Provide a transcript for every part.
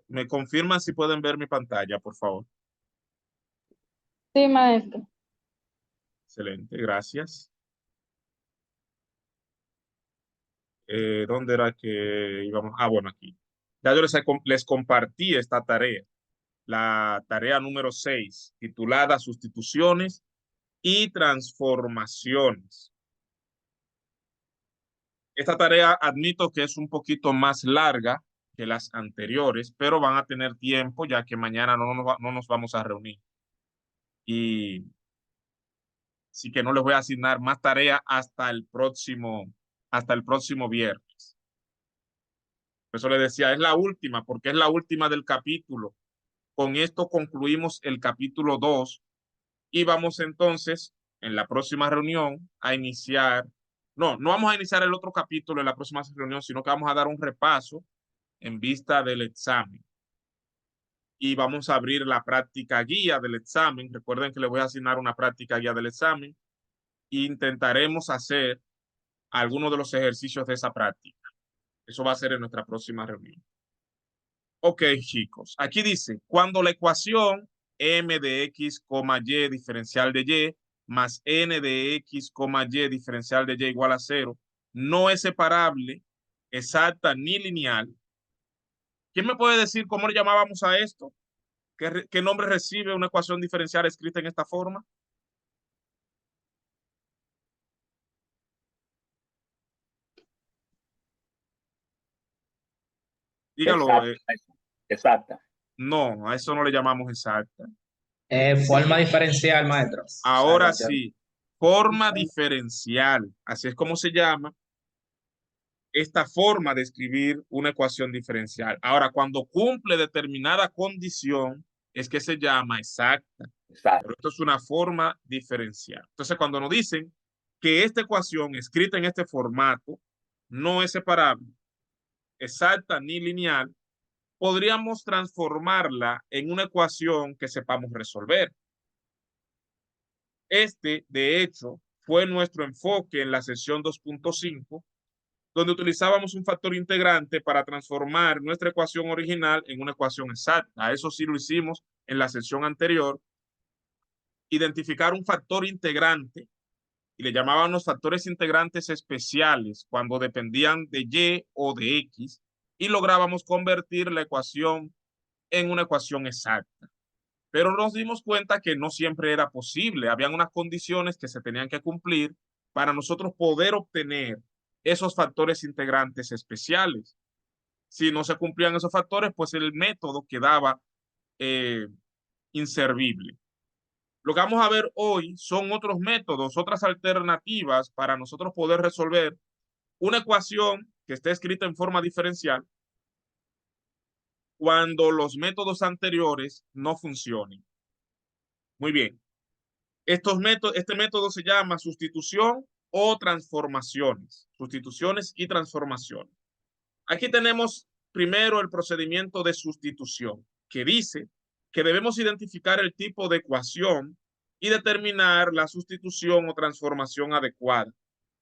¿Me confirman si pueden ver mi pantalla, por favor? Sí, maestro. Excelente, gracias. ¿Dónde era que íbamos? Ah, bueno, aquí. Ya yo les compartí esta tarea, la tarea número 6, titulada Sustituciones y Transformaciones. Esta tarea admito que es un poquito más larga que las anteriores, pero van a tener tiempo ya que mañana no nos vamos a reunir. Y así que no les voy a asignar más tarea hasta el próximo viernes. Por eso les decía, es la última, porque es la última del capítulo. Con esto concluimos el capítulo 2 y vamos entonces en la próxima reunión a iniciar, no vamos a iniciar el otro capítulo en la próxima reunión, sino que vamos a dar un repaso en vista del examen. Y vamos a abrir la práctica guía del examen. Recuerden que les voy a asignar una práctica guía del examen e intentaremos hacer algunos de los ejercicios de esa práctica. Eso va a ser en nuestra próxima reunión. Ok, chicos, aquí dice, cuando la ecuación m de x, y diferencial de y más n de x, y diferencial de y igual a 0 no es separable, exacta ni lineal. ¿Quién me puede decir cómo le llamábamos a esto? ¿Qué nombre recibe una ecuación diferencial escrita en esta forma? Dígalo. Exacta, exacta. No, a eso no le llamamos exacta. Forma diferencial, maestro. Ahora sí, forma diferencial. Así es como se llama esta forma de escribir una ecuación diferencial. Ahora, cuando cumple determinada condición, es que se llama exacta. Exacto. Pero esto es una forma diferencial. Entonces, cuando nos dicen que esta ecuación escrita en este formato no es separable, exacta ni lineal, podríamos transformarla en una ecuación que sepamos resolver. Este, de hecho, fue nuestro enfoque en la sesión 2.5, donde utilizábamos un factor integrante para transformar nuestra ecuación original en una ecuación exacta. Eso sí lo hicimos en la sesión anterior. Identificar un factor integrante, y le llamábamos factores integrantes especiales cuando dependían de y o de x, y lográbamos convertir la ecuación en una ecuación exacta. Pero nos dimos cuenta que no siempre era posible. Habían unas condiciones que se tenían que cumplir para nosotros poder obtener esos factores integrantes especiales. Si no se cumplían esos factores, pues el método quedaba eh, inservible. Lo que vamos a ver hoy son otros métodos, otras alternativas para nosotros poder resolver una ecuación que esté escrita en forma diferencial cuando los métodos anteriores no funcionen. Muy bien. Este método se llama sustitución o transformaciones. Sustituciones y transformaciones. Aquí tenemos primero el procedimiento de sustitución, que dice que debemos identificar el tipo de ecuación y determinar la sustitución o transformación adecuada.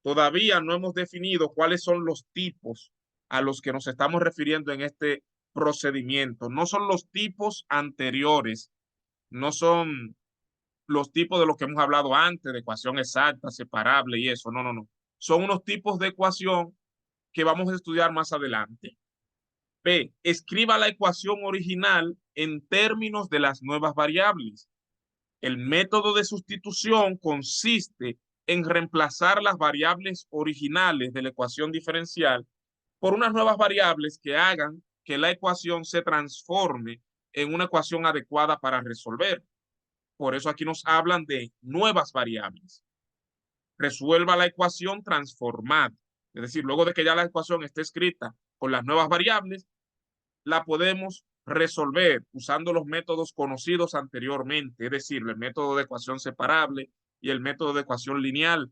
Todavía no hemos definido cuáles son los tipos a los que nos estamos refiriendo en este procedimiento. No son los tipos anteriores, no son los tipos de los que hemos hablado antes, de ecuación exacta, separable y eso. No. Son unos tipos de ecuación que vamos a estudiar más adelante. B. Escriba la ecuación original en términos de las nuevas variables. El método de sustitución consiste en reemplazar las variables originales de la ecuación diferencial por unas nuevas variables que hagan que la ecuación se transforme en una ecuación adecuada para resolver. Por eso aquí nos hablan de nuevas variables. Resuelva la ecuación transformada. Es decir, luego de que ya la ecuación esté escrita con las nuevas variables, la podemos resolver usando los métodos conocidos anteriormente, es decir, el método de ecuación separable y el método de ecuación lineal.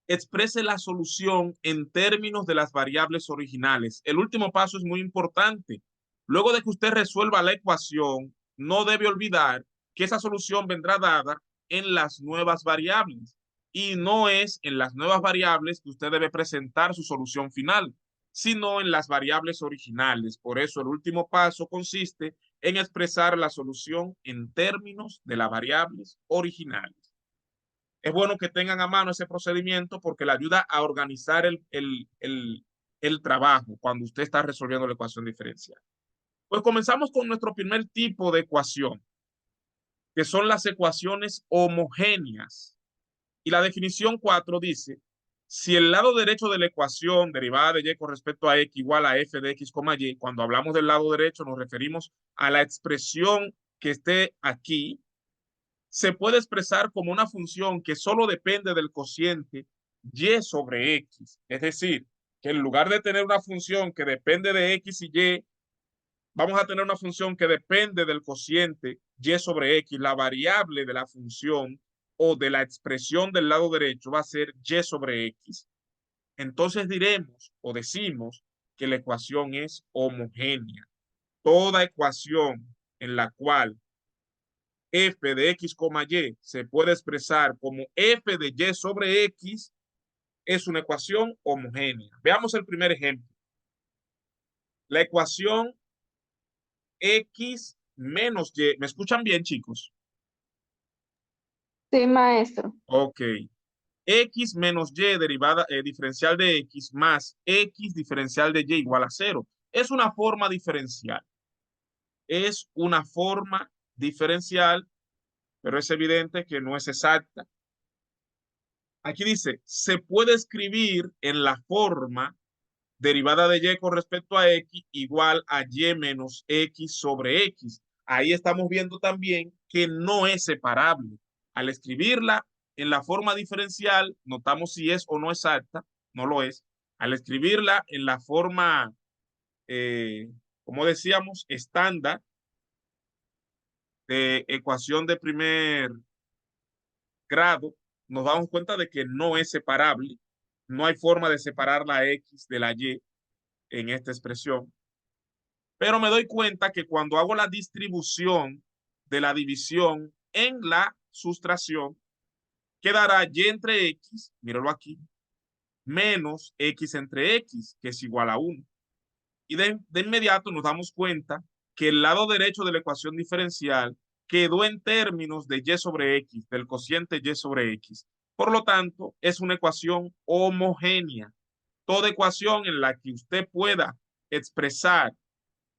Exprese la solución en términos de las variables originales. El último paso es muy importante. Luego de que usted resuelva la ecuación, no debe olvidar que esa solución vendrá dada en las nuevas variables y no es en las nuevas variables que usted debe presentar su solución final. sino en las variables originales. Por eso el último paso consiste en expresar la solución en términos de las variables originales. Es bueno que tengan a mano ese procedimiento porque le ayuda a organizar el trabajo cuando usted está resolviendo la ecuación diferencial. Pues comenzamos con nuestro primer tipo de ecuación, que son las ecuaciones homogéneas. Y la definición 4 dice, si el lado derecho de la ecuación derivada de y con respecto a x igual a f de x, y, cuando hablamos del lado derecho nos referimos a la expresión que esté aquí, se puede expresar como una función que solo depende del cociente y sobre x. Es decir, que en lugar de tener una función que depende de x y y, vamos a tener una función que depende del cociente y sobre x. La variable de la función o de la expresión del lado derecho va a ser y sobre x. Entonces diremos o decimos que la ecuación es homogénea. Toda ecuación en la cual f de x, y se puede expresar como f de y sobre x es una ecuación homogénea. Veamos el primer ejemplo. La ecuación x menos y. ¿Me escuchan bien, chicos? Sí, maestro. Ok. X menos y derivada diferencial de x más x diferencial de y igual a 0. Es una forma diferencial. Es una forma diferencial, pero es evidente que no es exacta. Aquí dice, se puede escribir en la forma derivada de y con respecto a x igual a y menos x sobre x. Ahí estamos viendo también que no es separable. Al escribirla en la forma diferencial, notamos si es o no exacta, no lo es. Al escribirla en la forma, como decíamos, estándar de ecuación de primer grado, nos damos cuenta de que no es separable. No hay forma de separar la x de la y en esta expresión. Pero me doy cuenta que cuando hago la distribución de la división en la sustracción, quedará y entre x, míralo aquí, menos x entre x, que es igual a 1. Y de inmediato nos damos cuenta que el lado derecho de la ecuación diferencial quedó en términos de y sobre x, del cociente y sobre x. Por lo tanto, es una ecuación homogénea. Toda ecuación en la que usted pueda expresar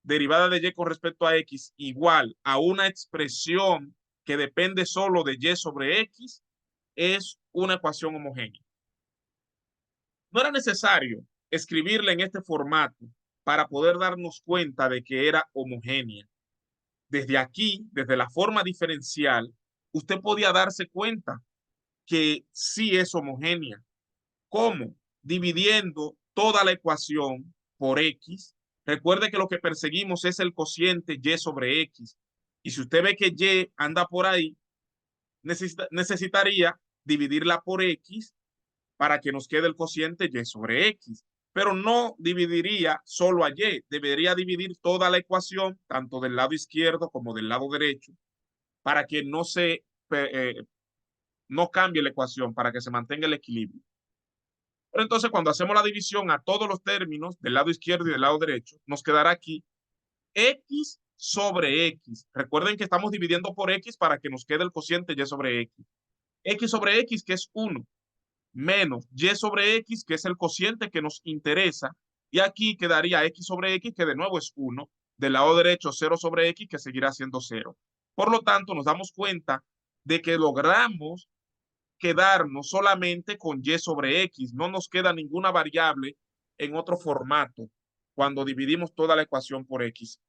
derivada de y con respecto a x igual a una expresión que depende solo de y sobre x es una ecuación homogénea. No era necesario escribirla en este formato para poder darnos cuenta de que era homogénea. Desde aquí, desde la forma diferencial, usted podía darse cuenta que sí es homogénea. ¿Cómo? Dividiendo toda la ecuación por x. Recuerde que lo que perseguimos es el cociente y sobre x. Y si usted ve que y anda por ahí, necesitaría dividirla por x para que nos quede el cociente y sobre x. Pero no dividiría solo a y, debería dividir toda la ecuación, tanto del lado izquierdo como del lado derecho, para que no cambie la ecuación, para que se mantenga el equilibrio. Pero entonces cuando hacemos la división a todos los términos del lado izquierdo y del lado derecho, nos quedará aquí x sobre x. Recuerden que estamos dividiendo por x para que nos quede el cociente y sobre x. X sobre x, que es 1, menos y sobre x, que es el cociente que nos interesa. Y aquí quedaría x sobre x, que de nuevo es 1. Del lado derecho, 0 sobre x, que seguirá siendo 0. Por lo tanto, nos damos cuenta de que logramos quedarnos solamente con y sobre x. No nos queda ninguna variable en otro formato cuando dividimos toda la ecuación por x.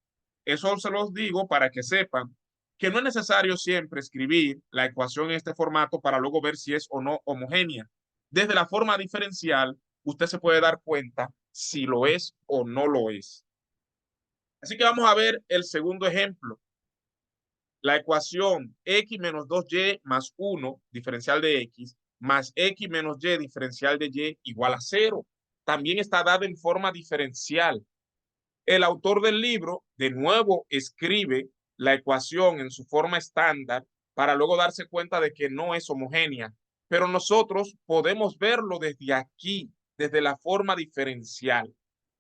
Eso se los digo para que sepan que no es necesario siempre escribir la ecuación en este formato para luego ver si es o no homogénea. Desde la forma diferencial, usted se puede dar cuenta si lo es o no lo es. Así que vamos a ver el segundo ejemplo. La ecuación x menos 2y más 1, diferencial de x, más x menos y, diferencial de y, igual a 0. También está dada en forma diferencial. El autor del libro, de nuevo, escribe la ecuación en su forma estándar para luego darse cuenta de que no es homogénea. Pero nosotros podemos verlo desde aquí, desde la forma diferencial.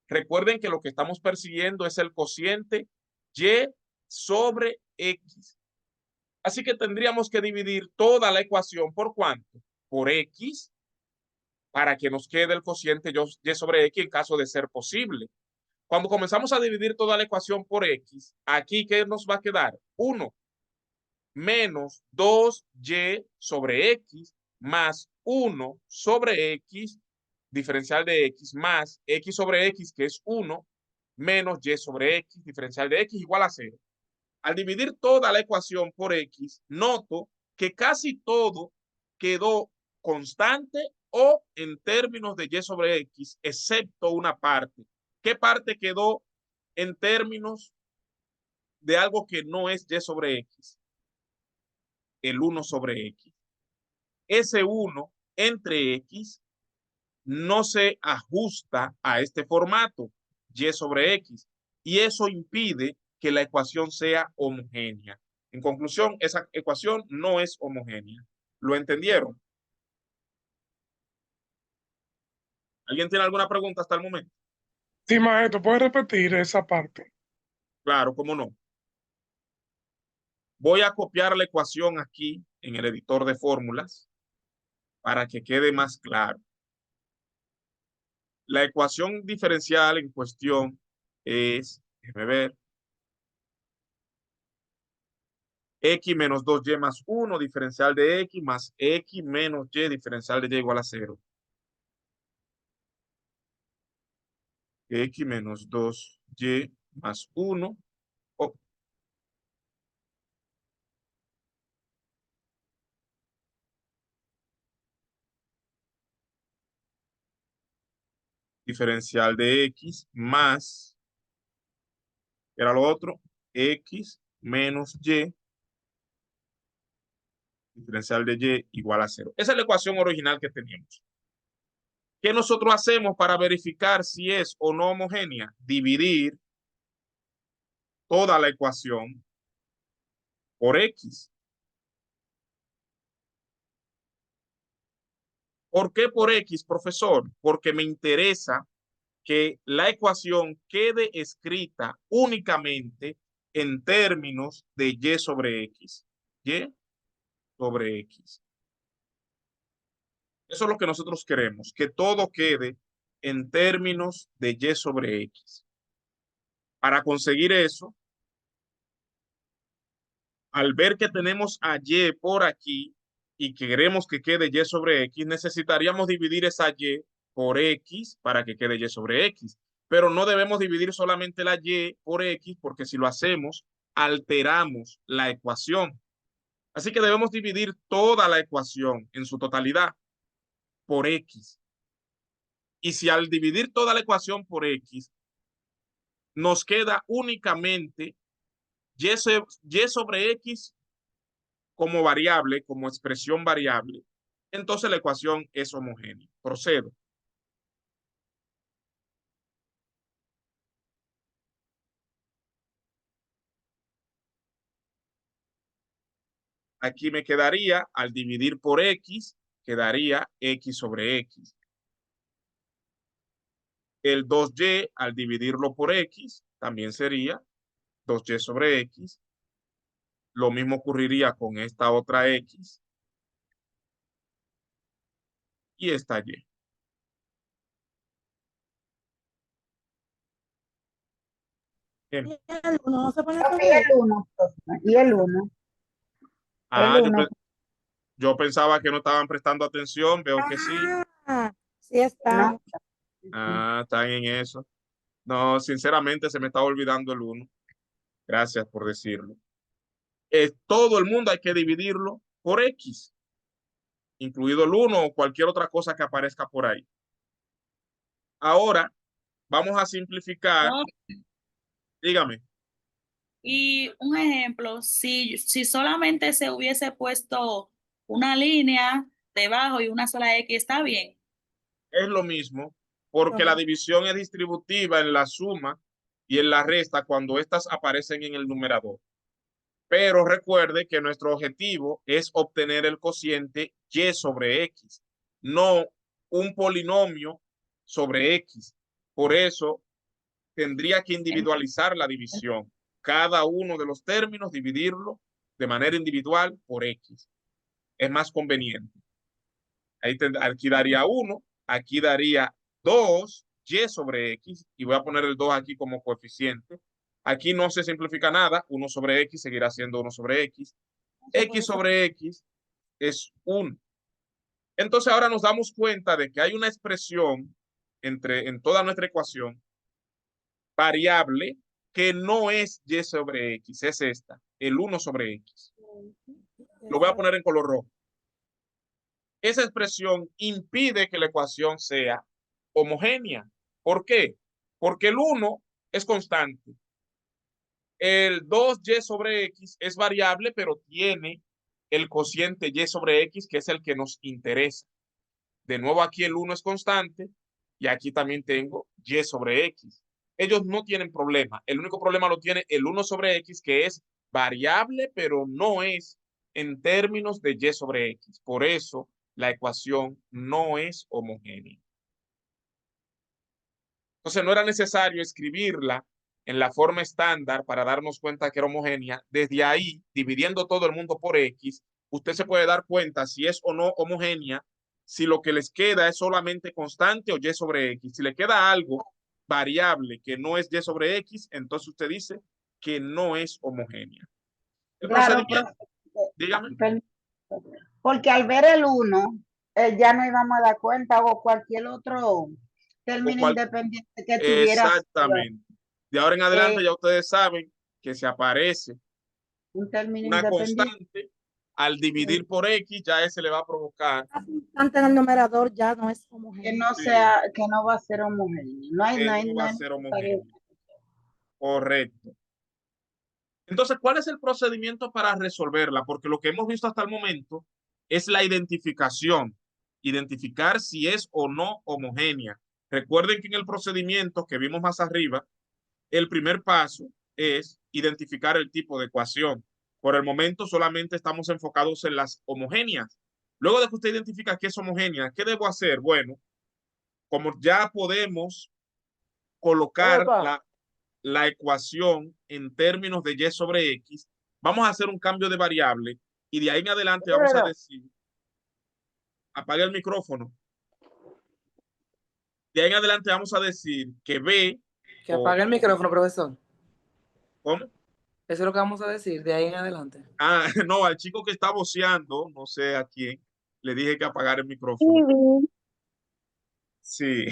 Recuerden que lo que estamos persiguiendo es el cociente y sobre x. Así que tendríamos que dividir toda la ecuación por ¿cuánto? Por x, para que nos quede el cociente y sobre x en caso de ser posible. Cuando comenzamos a dividir toda la ecuación por x, aquí ¿qué nos va a quedar? 1 menos 2y sobre x más 1 sobre x, diferencial de x, más x sobre x, que es 1, menos y sobre x, diferencial de x, igual a 0. Al dividir toda la ecuación por x, noto que casi todo quedó constante o en términos de y sobre x, excepto una parte. ¿Qué parte quedó en términos de algo que no es y sobre x? El 1 sobre x. Ese 1 entre x no se ajusta a este formato, y sobre x, y eso impide que la ecuación sea homogénea. En conclusión, esa ecuación no es homogénea. ¿Lo entendieron? ¿Alguien tiene alguna pregunta hasta el momento? Sí, maestro, ¿puede repetir esa parte? Claro, cómo no. Voy a copiar la ecuación aquí en el editor de fórmulas para que quede más claro. La ecuación diferencial en cuestión es, déjeme ver, x menos 2y más 1, diferencial de x, más x menos y, diferencial de y igual a 0. X menos 2y más 1, oh, diferencial de x más, era lo otro, x menos y, diferencial de y igual a 0. Esa es la ecuación original que teníamos. ¿Qué nosotros hacemos para verificar si es o no homogénea? Dividir toda la ecuación por x. ¿Por qué por x, profesor? Porque me interesa que la ecuación quede escrita únicamente en términos de y sobre x. Y sobre x. Eso es lo que nosotros queremos, que todo quede en términos de y sobre x. Para conseguir eso, al ver que tenemos a y por aquí y queremos que quede y sobre x, necesitaríamos dividir esa y por x para que quede y sobre x. Pero no debemos dividir solamente la y por x, porque si lo hacemos, alteramos la ecuación. Así que debemos dividir toda la ecuación en su totalidad por x. Y si al dividir toda la ecuación por x, nos queda únicamente y sobre x como variable, como expresión variable, entonces la ecuación es homogénea. Procedo. Aquí me quedaría, al dividir por x, quedaría x sobre x. El 2y, al dividirlo por x, también sería 2y sobre x. Lo mismo ocurriría con esta otra x y esta y. Bien. Y el 1 no se pone Papi, el 1, y el 1. Ah, El 1. yo pensaba que no estaban prestando atención, veo que sí. Sí está. No. Ah, están en eso. No, sinceramente se me está olvidando el 1. Gracias por decirlo. Todo el mundo hay que dividirlo por x, incluido el 1 o cualquier otra cosa que aparezca por ahí. Ahora vamos a simplificar. No, Dígame. y un ejemplo, si solamente se hubiese puesto una línea debajo y una sola X, está bien. Es lo mismo, porque la división es distributiva en la suma y en la resta cuando estas aparecen en el numerador. Pero recuerde que nuestro objetivo es obtener el cociente y sobre x, no un polinomio sobre x. Por eso tendría que individualizar la división. Cada uno de los términos, dividirlo de manera individual por X. Es más conveniente. Aquí daría 1, aquí daría 2y sobre X, y voy a poner el 2 aquí como coeficiente. Aquí no se simplifica nada, 1 sobre X seguirá siendo 1 sobre X. X sobre X es 1. Entonces ahora nos damos cuenta de que hay una expresión en toda nuestra ecuación variable que no es y sobre x, es esta, el 1 sobre x. Lo voy a poner en color rojo. Esa expresión impide que la ecuación sea homogénea. ¿Por qué? Porque el 1 es constante. El 2y sobre x es variable, pero tiene el cociente y sobre x, que es el que nos interesa. De nuevo, aquí el 1 es constante y aquí también tengo y sobre x. Ellos no tienen problema. El único problema lo tiene el 1 sobre x, que es variable, pero no es en términos de y sobre x. Por eso la ecuación no es homogénea. Entonces no era necesario escribirla en la forma estándar para darnos cuenta que era homogénea. Desde ahí, dividiendo todo el mundo por x, usted se puede dar cuenta si es o no homogénea, si lo que les queda es solamente constante o y sobre x. Si le queda algo variable que no es y sobre x, entonces usted dice que no es homogénea. El Claro, procedimiento, dígame. porque al ver el 1, ya no íbamos a dar cuenta o cualquier otro término independiente que tuviera Exactamente. De ahora en adelante ya ustedes saben que si aparece un término una independiente. constante, al dividir por x, ya ese le va a provocar. Constante en el numerador ya no es Que homogéneo. no sea, que no va a ser homogéneo. No hay, No va a ser homogéneo. Correcto. Entonces, ¿cuál es el procedimiento para resolverla? Porque lo que hemos visto hasta el momento es la identificación. Identificar si es o no homogénea. Recuerden que en el procedimiento que vimos más arriba, el primer paso es identificar el tipo de ecuación. Por el momento solamente estamos enfocados en las homogéneas. Luego de que usted identifica que es homogénea, ¿qué debo hacer? Bueno, como ya podemos colocar la ecuación en términos de y sobre x, vamos a hacer un cambio de variable y de ahí en adelante vamos a decir, apague el micrófono, de ahí en adelante vamos a decir que b, Que apague el micrófono, profesor. ¿cómo? Eso es lo que vamos a decir de ahí en adelante. Ah, no, al chico que está voceando, no sé a quién, le dije que apagara el micrófono. Sí.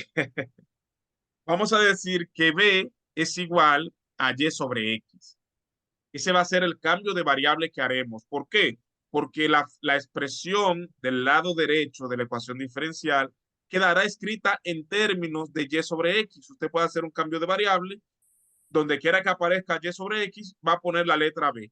Vamos a decir que b es igual a y sobre x. Ese va a ser el cambio de variable que haremos. ¿Por qué? Porque la expresión del lado derecho de la ecuación diferencial quedará escrita en términos de y sobre x. Usted puede hacer un cambio de variable. Donde quiera que aparezca y sobre x, va a poner la letra b.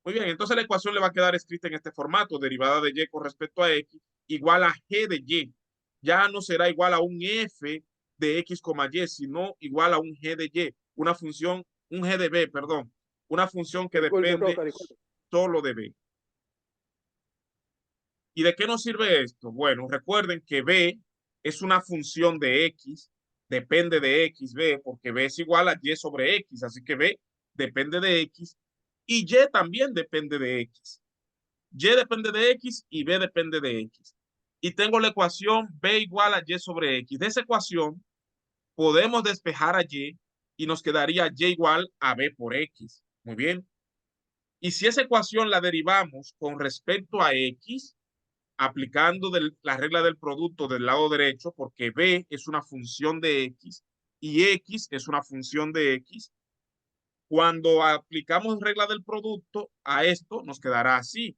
Muy bien, entonces la ecuación le va a quedar escrita en este formato, derivada de y con respecto a x, igual a g de y. Ya no será igual a un f de x, y, sino igual a un g de y, una función, un g de b, perdón, una función que depende solo de b. ¿Y de qué nos sirve esto? Bueno, recuerden que b es una función de x, depende de x, b, porque b es igual a y sobre x, así que b depende de x y y también depende de x. Y depende de x y b depende de x. Y tengo la ecuación b igual a y sobre x. De esa ecuación podemos despejar a y nos quedaría y igual a b por x. Muy bien. Y si esa ecuación la derivamos con respecto a x, aplicando la regla del producto del lado derecho, porque b es una función de x y x es una función de x, cuando aplicamos regla del producto a esto, nos quedará así.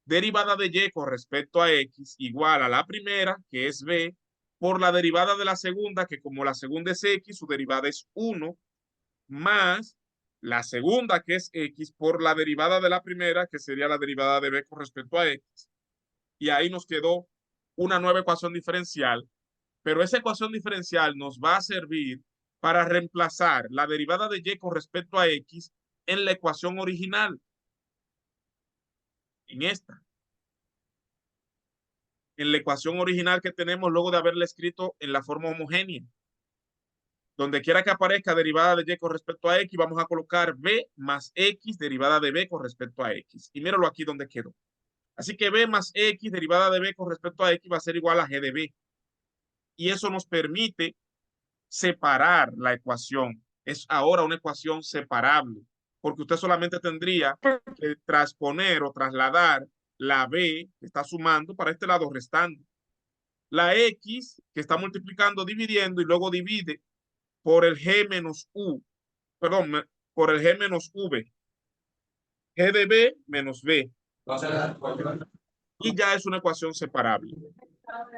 Derivada de y con respecto a x igual a la primera, que es b, por la derivada de la segunda, que como la segunda es x, su derivada es 1, más la segunda, que es x, por la derivada de la primera, que sería la derivada de b con respecto a x. Y ahí nos quedó una nueva ecuación diferencial, pero esa ecuación diferencial nos va a servir para reemplazar la derivada de y con respecto a x en la ecuación original, en esta. En la ecuación original que tenemos luego de haberla escrito en la forma homogénea. Donde quiera que aparezca derivada de y con respecto a x, vamos a colocar b más x derivada de b con respecto a x. Y míralo aquí donde quedó. Así que b más x derivada de b con respecto a x va a ser igual a g de b. Y eso nos permite separar la ecuación. Es ahora una ecuación separable, porque usted solamente tendría que transponer o trasladar la b que está sumando para este lado restando. La x que está multiplicando, dividiendo y luego divide por el g menos u, perdón, por el g menos v. G de b menos b. Y ya es una ecuación separable.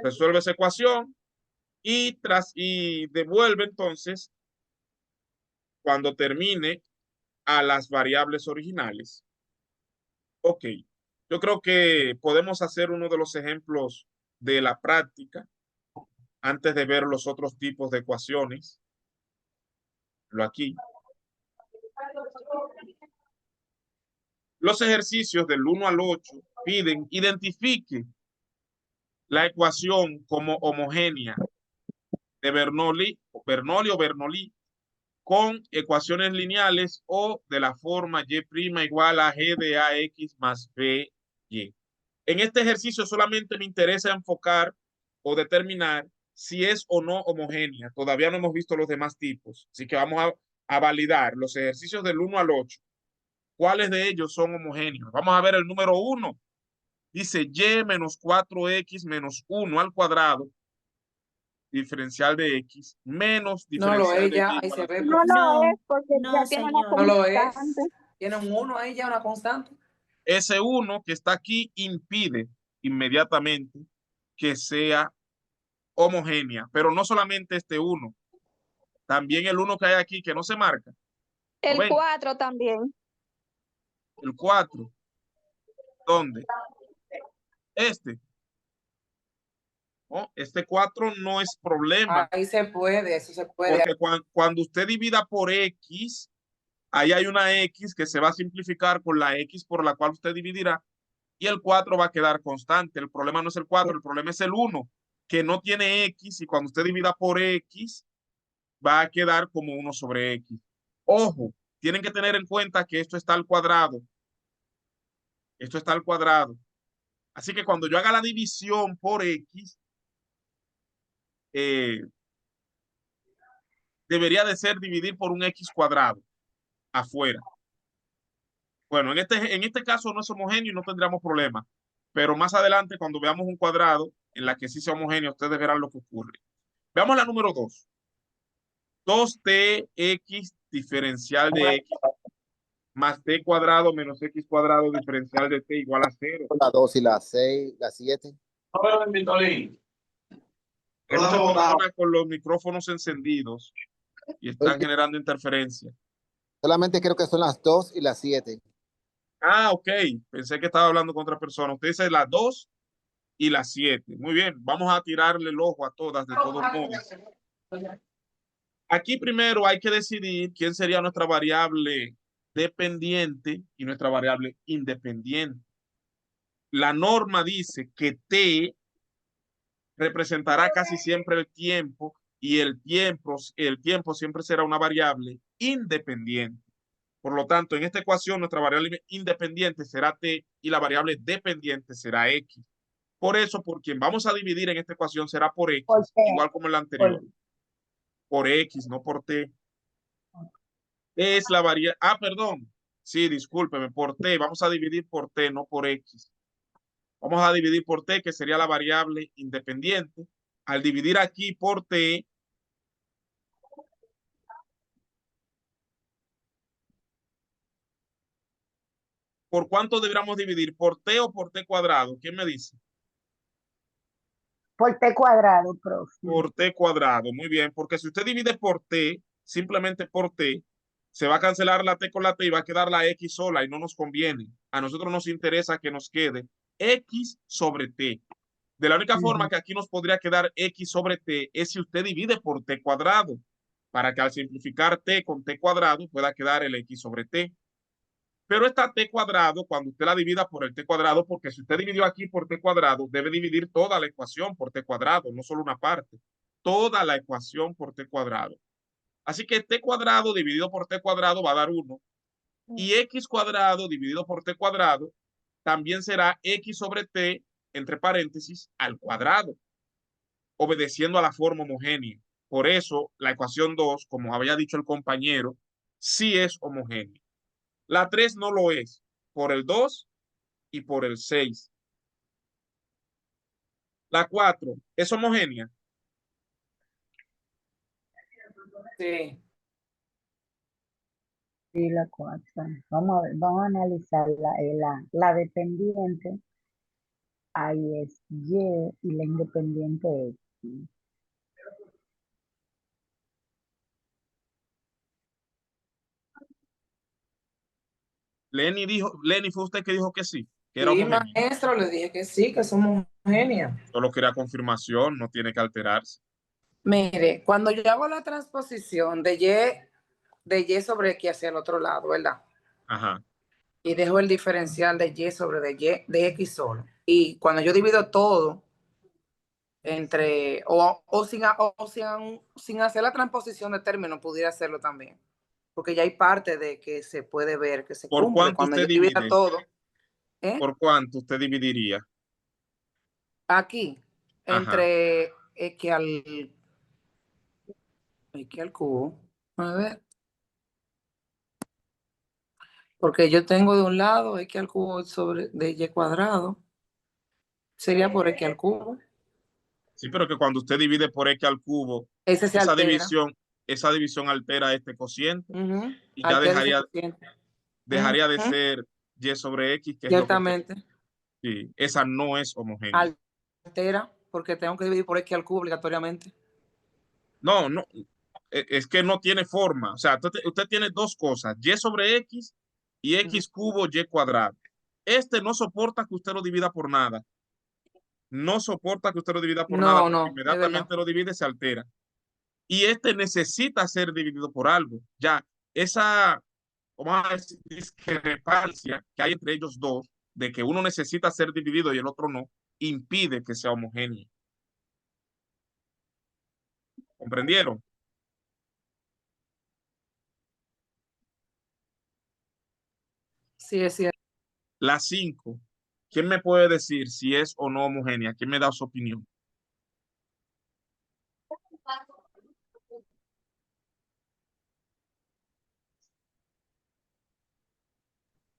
Resuelve esa ecuación y devuelve entonces cuando termine a las variables originales. Ok, yo creo que podemos hacer uno de los ejemplos de la práctica antes de ver los otros tipos de ecuaciones. Lo aquí. Los ejercicios del 1 al 8 piden identifique la ecuación como homogénea de Bernoulli o Bernoulli con ecuaciones lineales o de la forma y' igual a g de ax más by. En este ejercicio solamente me interesa enfocar o determinar si es o no homogénea. Todavía no hemos visto los demás tipos, así que vamos a validar los ejercicios del 1 al 8. ¿Cuáles de ellos son homogéneos? Vamos a ver el número 1. Dice y menos 4x menos 1 al cuadrado diferencial de x menos No lo diferencial es de ya, y ahí igual se a ve, 0. No No, lo es porque no, ya tiene una señor. No lo es. constante. Tiene un 1 ahí ya, una constante. Ese 1 que está aquí impide inmediatamente que sea homogénea, pero no solamente este 1, también el 1 que hay aquí que no se marca. ¿Lo El ven? 4 también. El 4. ¿Dónde? Este. ¿No? Este 4 no es problema, Ahí se puede, eso se puede. porque cuando usted divida por x, ahí hay una x que se va a simplificar con la x por la cual usted dividirá y el 4 va a quedar constante. El problema no es el 4, el problema es el 1, que no tiene x y cuando usted divida por x va a quedar como 1 sobre x. Ojo, tienen que tener en cuenta que esto está al cuadrado. Esto está al cuadrado. Así que cuando yo haga la división por x, debería de ser dividir por un x cuadrado afuera. Bueno, en este caso no es homogéneo y no tendríamos problema. Pero más adelante, cuando veamos un cuadrado en la que sí sea homogéneo, ustedes verán lo que ocurre. Veamos la número 2. 2tx diferencial de x más t cuadrado menos x cuadrado diferencial de t igual a 0. La 2 y la 6, la 7. Hay muchas personas con los micrófonos encendidos y están generando interferencia. Solamente creo que son las 2 y las 7. Ah, ok. Pensé que estaba hablando con otra persona. Usted dice las 2 y las 7. Muy bien. Vamos a tirarle el ojo a todas de todos modos. Aquí primero hay que decidir quién sería nuestra variable dependiente y nuestra variable independiente. La norma dice que t representará casi siempre el tiempo y el tiempo siempre será una variable independiente. Por lo tanto, en esta ecuación nuestra variable independiente será t y la variable dependiente será x. Por eso, por quien vamos a dividir en esta ecuación será por x, igual como en la anterior. Por x, no por t. Es la variable... Ah, perdón. Sí, discúlpeme, por t. Vamos a dividir por t, no por x. Vamos a dividir por t, que sería la variable independiente. Al dividir aquí por t, ¿por cuánto deberíamos dividir? ¿Por t o por t cuadrado? ¿Quién me dice? Por t cuadrado, profe. Por t cuadrado. Muy bien, porque si usted divide por t, simplemente por t, se va a cancelar la t con la t y va a quedar la x sola y no nos conviene. A nosotros nos interesa que nos quede x sobre t. De la única forma que aquí nos podría quedar x sobre t es si usted divide por t cuadrado, para que al simplificar t con t cuadrado pueda quedar el x sobre t. Pero esta t cuadrado, cuando usted la divida por el t cuadrado, porque si usted dividió aquí por t cuadrado, debe dividir toda la ecuación por t cuadrado, no solo una parte. Toda la ecuación por t cuadrado. Así que t cuadrado dividido por t cuadrado va a dar 1. Y x cuadrado dividido por t cuadrado también será x sobre t, entre paréntesis, al cuadrado, obedeciendo a la forma homogénea. Por eso, la ecuación 2, como había dicho el compañero, sí es homogénea. La 3 no lo es, por el 2 y por el 6. La 4 es homogénea. Sí. Sí, la 4. Vamos a ver, vamos a analizar la dependiente. Ahí es Y la independiente es X. Lenny, fue usted que dijo que sí, que era Sí, homogénea. maestro, le dije que sí, que somos genios. Solo quería confirmación, no tiene que alterarse. Mire, cuando yo hago la transposición de Y sobre X hacia el otro lado, ¿verdad? Ajá. Y dejo el diferencial de Y sobre de X solo. Y cuando yo divido todo entre, sin hacer la transposición de términos, pudiera hacerlo también. Porque ya hay parte de que se puede ver, que se ¿Por cumple. cuánto Cuando usted yo divida divide? todo, ¿eh? ¿Por cuánto usted dividiría? Aquí, Ajá. entre X al cubo. A ver. Porque yo tengo de un lado X al cubo sobre de Y cuadrado. Sería por X al cubo. Sí, pero que cuando usted divide por x al cubo, Ese se esa altera. división, esa división altera este cociente y ya Altera ese cociente. dejaría de ser y sobre x, que es lo que Ciertamente. sí, esa no es homogénea. Altera, porque tengo que dividir por X al cubo obligatoriamente. No, no, es que no tiene forma. O sea, usted tiene dos cosas, y sobre x y x cubo y cuadrado. Este no soporta que usted lo divida por nada. No soporta que usted lo divida por nada No, porque no, es verdad. inmediatamente lo divide, se altera. Y este necesita ser dividido por algo. Ya, esa, vamos a decir, discrepancia que hay entre ellos dos, de que uno necesita ser dividido y el otro no, impide que sea homogéneo. ¿Comprendieron? Sí, es cierto. La 5. ¿Quién me puede decir si es o no homogénea? ¿Quién me da su opinión?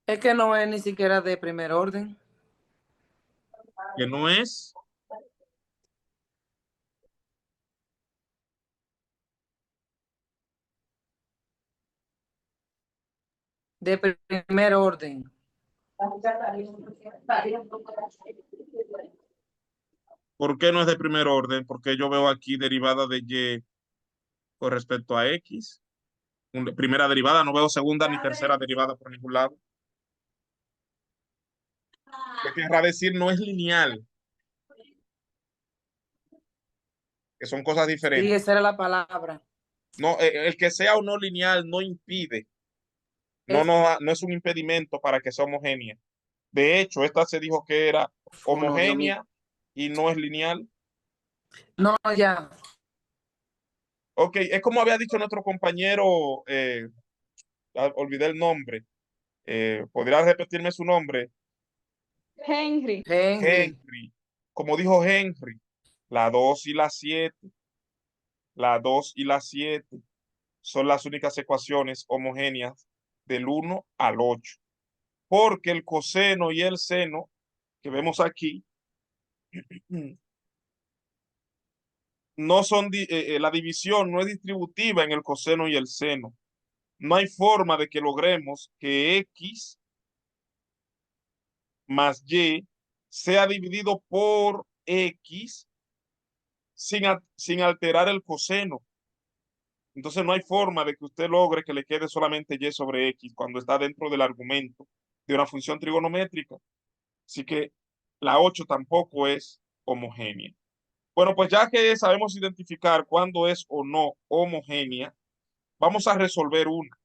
Es que no es ni siquiera de primer orden. Que no es. De primer orden. ¿Por qué no es de primer orden? Porque yo veo aquí derivada de y con respecto a x. Primera derivada, no veo segunda ni tercera derivada por ningún lado. ¿Qué querrá decir? No es lineal, que son cosas Sí, diferentes. esa era la palabra. No, el que sea o no lineal no impide, Es no es un impedimento para que sea homogénea. De hecho, esta se dijo que era no, Dios mío. homogénea y no es lineal. No, ya. Ok, es como había dicho nuestro compañero, olvidé el nombre. ¿Podría repetirme su nombre? Henry. Henry. Henry. Como dijo Henry, la 2 y la 7, la 2 y la 7 son las únicas ecuaciones homogéneas del 1 al 8, porque el coseno y el seno que vemos aquí no son, la división no es distributiva en el coseno y el seno. No hay forma de que logremos que x más y sea dividido por x sin alterar el coseno. Entonces no hay forma de que usted logre que le quede solamente y sobre x cuando está dentro del argumento de una función trigonométrica. Así que la 8 tampoco es homogénea. Bueno, pues ya que sabemos identificar cuándo es o no homogénea, vamos a resolver una.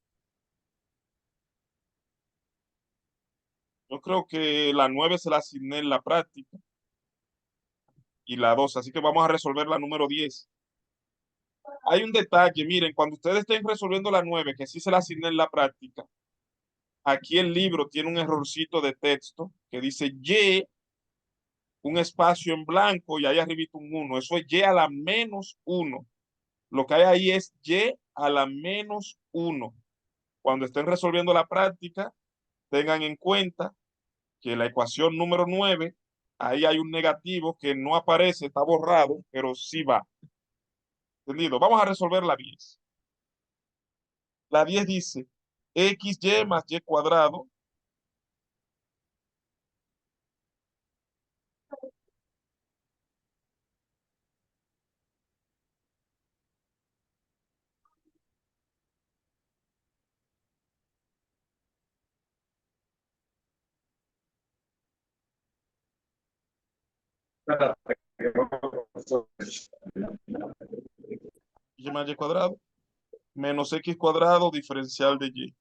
Yo creo que la 9 se la asigné en la práctica y la 2, así que vamos a resolver la número 10. Hay un detalle, miren, cuando ustedes estén resolviendo la 9, que sí se la asigné en la práctica, aquí el libro tiene un errorcito de texto que dice Y, un espacio en blanco y ahí arribita un 1. Eso es Y a la menos 1. Lo que hay ahí es Y a la menos 1. Cuando estén resolviendo la práctica, tengan en cuenta que la ecuación número 9, ahí hay un negativo que no aparece, está borrado, pero sí va. ¿Entendido? Vamos a resolver la 10. La 10 dice XY más Y cuadrado Y más Y cuadrado menos X cuadrado diferencial de Y.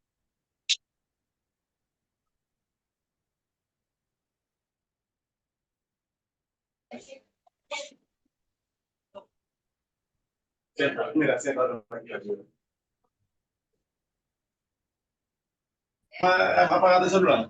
Mira, apagaste el celular.